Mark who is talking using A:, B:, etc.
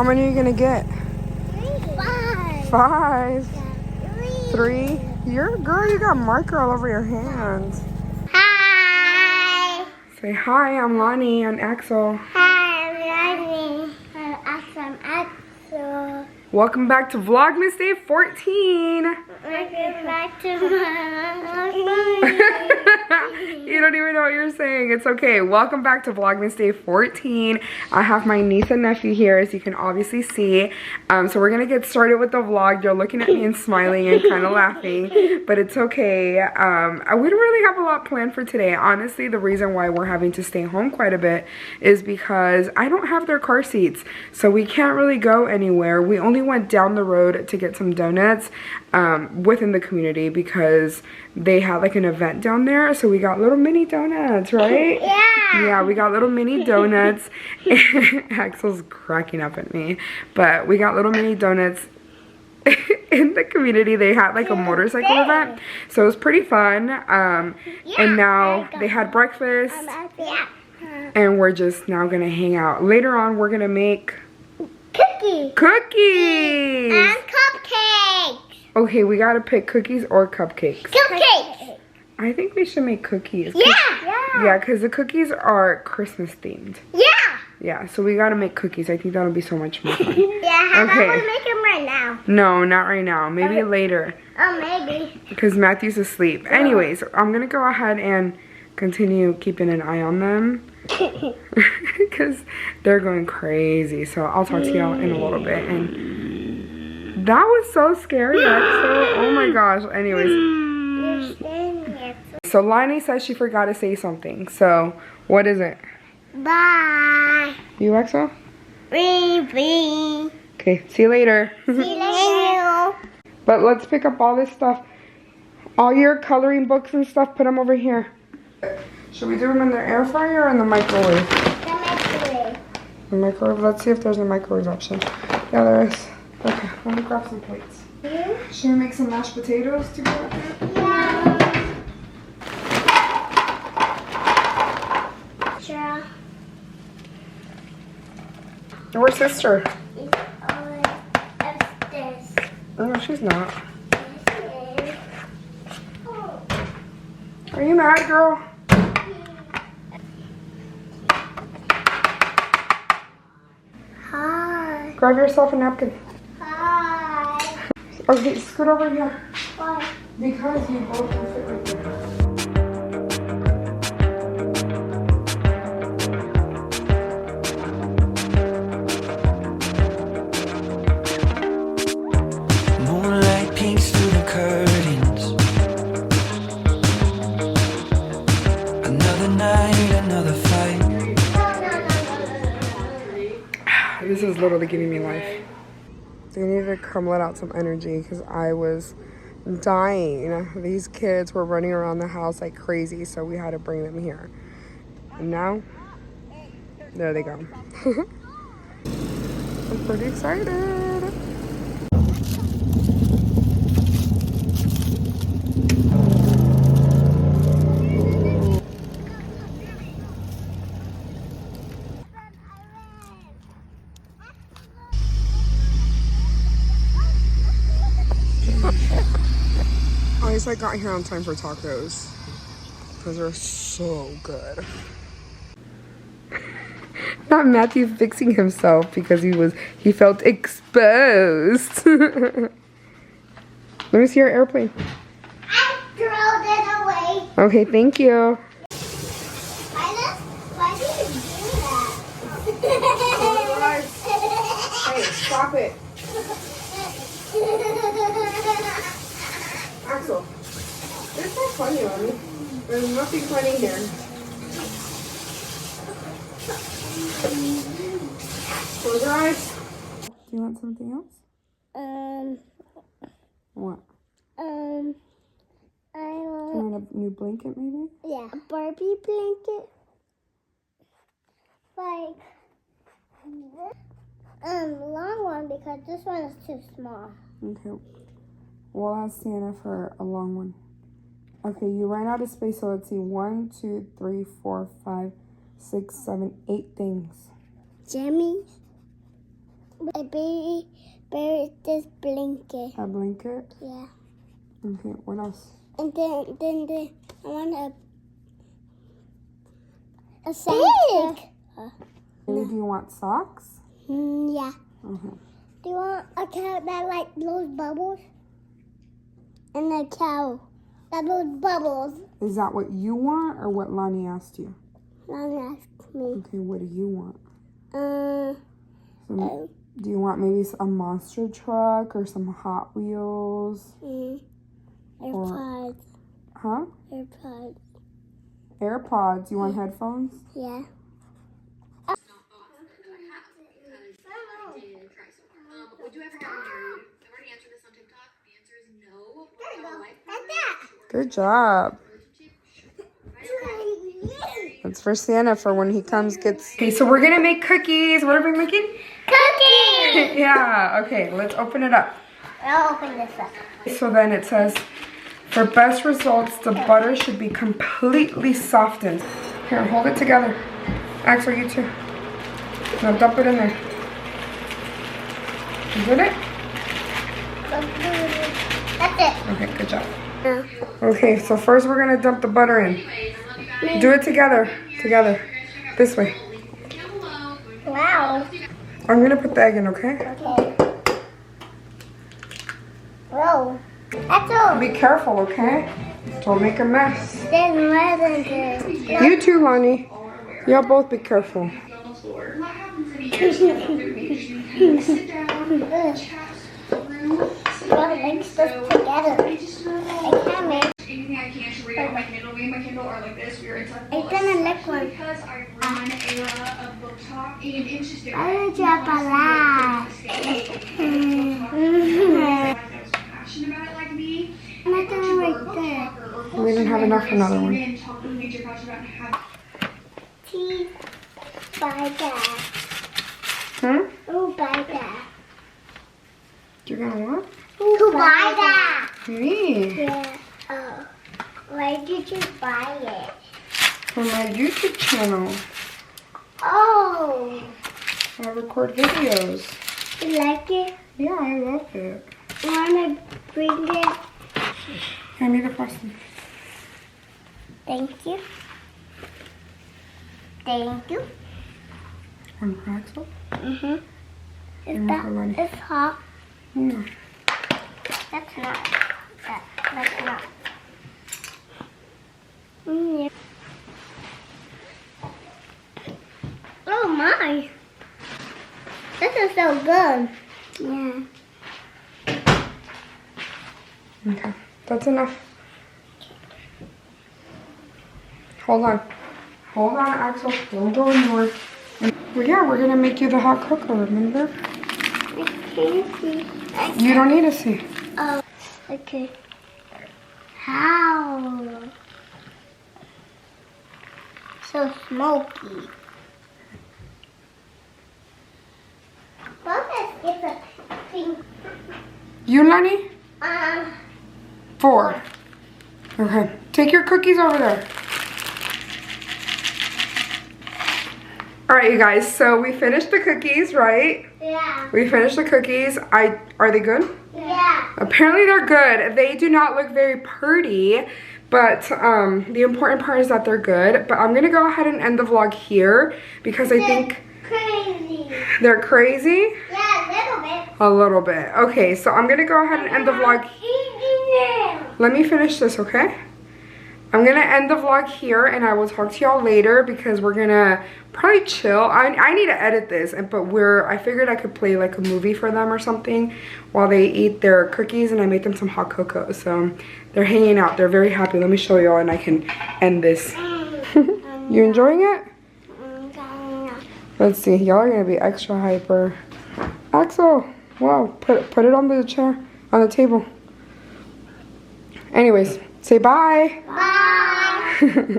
A: How many are you gonna get?
B: 5.
A: 5.
B: Yeah,
A: 3. You're a girl. You got marker all over your hands.
B: Hi.
A: Say hi. I'm Lonnie and Axel.
B: Hi, I'm Lonnie. I'm Axel.
A: Welcome back to Vlogmas Day 14.
B: Welcome back to my
A: You don't even know what you're saying. It's okay. Welcome back to Vlogmas Day 14. I have my niece and nephew here, as you can obviously see. So we're going to get started with the vlog. You're looking at me and smiling and kind of laughing, but it's okay. We don't really have a lot planned for today. Honestly, the reason why we're having to stay home quite a bit is because I don't have their car seats. So we can't really go anywhere. We only went down the road to get some donuts within the community because they had like an event down there, so we got little mini donuts, right? Yeah, we got little mini donuts. Axel's cracking up at me, but we got little mini donuts in the community. They had like a motorcycle event, so it was pretty fun. And now they had breakfast, and we're just now gonna hang out. Later on, we're gonna make cookies
B: and cupcakes.
A: Okay, we gotta pick cookies or cupcakes.
B: Cupcakes.
A: I think we should make cookies.
B: Yeah,
A: because the cookies are Christmas themed. Yeah, so we gotta make cookies. I think that'll be so much more fun.
B: How about we make them right now?
A: No, not right now. Maybe later.
B: Oh, maybe.
A: Because Matthew's asleep. Anyways, I'm gonna go ahead and continue keeping an eye on them. Because they're going crazy. So I'll talk to y'all in a little bit. And that was so scary, Axel. Oh my gosh. Anyways. So Lonnie says she forgot to say something. So what is it?
B: Bye.
A: You, Axel?
B: Bye.
A: Okay, see you later.
B: See you later.
A: But let's pick up all this stuff. All your coloring books and stuff, put them over here. Should we do them in the air fryer or in the microwave?
B: The microwave.
A: The microwave? Let's see if there's a microwave option. Yeah, there is. Okay, let me grab some plates. Should we make some mashed potatoes to go with it?
B: Yeah. Sure.
A: Where's sister?
B: It's upstairs.
A: Oh, she's not.
B: Yes. Oh.
A: Are you mad, girl?
B: Hi.
A: Grab yourself a napkin.
B: Hi.
A: Okay, scoot over here.
B: Why?
A: Because you both can fit right there.
C: Moonlight peeks through the curtains. Another night, another fight.
A: This is literally giving me life. They needed to come let out some energy because I was dying. These kids were running around the house like crazy, so we had to bring them here. And now, there they go. I'm pretty excited. At least I got here on time for tacos because they're so good. Not Matthew fixing himself because he felt exposed. Let me see your airplane.
B: I threw it away.
A: Okay, thank you.
B: Why did you do that?
A: Hey, stop it. Axel, it's not funny, Mommy. There's nothing funny here. Close your eyes. Do you want something else? What?
B: I
A: Do you want a new blanket, maybe?
B: Yeah, a Barbie blanket. Like, long one because this one is too small.
A: Okay. We'll ask Santa for a long one. Okay, you ran out of space, so let's see. 1, 2, 3, 4, 5, 6, 7, 8 things.
B: Jammies. A baby bear is this blanket.
A: A blanket?
B: Yeah.
A: Okay, what else?
B: And then I want a Santa.
A: Maybe do you want socks?
B: Yeah.
A: Okay.
B: Do you want a cow that like blows bubbles? And a cow that blows bubbles.
A: Is that what you want or what Lonnie asked you?
B: Don't ask me.
A: Okay, what do you want?
B: Oh.
A: Do you want maybe a monster truck or some Hot Wheels?
B: AirPods.
A: Huh?
B: AirPods.
A: AirPods. You want headphones?
B: Yeah.
D: Would you ever get married? I've already answered this on TikTok. The answer is no.
A: Good job. That's for Santa for when he comes gets... Okay, so we're gonna make cookies. What are we making?
B: Cookies!
A: Yeah, okay, let's open it up.
B: I'll open this up.
A: So then it says, for best results, the butter should be completely softened. Here, hold it together. Axel, you too. Now dump it in there. You did it?
B: That's it.
A: Okay, good job. Okay, so first we're gonna dump the butter in. Do it together. Together. This way.
B: Wow.
A: I'm gonna put the egg in, okay?
B: Okay. Whoa. That's all.
A: Be careful, okay? Don't make a mess.
B: There's more than this.
A: You too, Lonnie. Y'all both be careful.
B: Well, mix this together. I can't make.
D: Anything I can to read on my Kindle or like this.
B: It's gonna lick one.
D: Because I run a book talk and it's just
B: I will drop a lot.
D: passionate about it like me.
B: I'm not gonna like that.
A: We didn't have enough for another one.
B: Tea by that. Oh, by that.
A: You're gonna what?
B: Who buy that?
A: Me.
B: Yeah. Oh. Why did you buy it?
A: For my YouTube channel.
B: Oh.
A: I record videos.
B: You like it?
A: Yeah, I love it.
B: You wanna bring it?
A: Hand me the frosting.
B: Thank you. Thank you.
A: One for Axel.
B: Mhm.
A: And one for Lonnie.
B: It's hot.
A: No.
B: That's not. That's not. Yeah. Oh my! This is so good. Yeah.
A: Okay, that's enough. Hold on. Hold on, Axel. Don't go anywhere. Well, yeah, we're gonna make you the hot cocoa, remember?
B: I can't see.
A: You don't need to see.
B: Oh, okay. How? So smoky. What is a pink?
A: You, Lonnie? 4. Okay, take your cookies over there. All right, you guys, so we finished the cookies, right?
B: Yeah.
A: We finished the cookies. Are they good?
B: Yeah.
A: Apparently they're good. They do not look very pretty, but the important part is that they're good. But I'm gonna go ahead and end the vlog here because I think
B: Crazy.
A: they're crazy.
B: Yeah, a little bit.
A: A little bit. Okay, so I'm gonna go ahead and end the vlog. Let me finish this, okay? I'm gonna end the vlog here and I will talk to y'all later because we're gonna probably chill. I need to edit this, but I figured I could play like a movie for them or something while they eat their cookies, and I made them some hot cocoa. So they're hanging out, they're very happy. Let me show y'all and I can end this. You enjoying it? Let's see, y'all are gonna be extra hyper. Axel, wow, put it on the chair, on the table. Anyways, say bye.
B: Bye.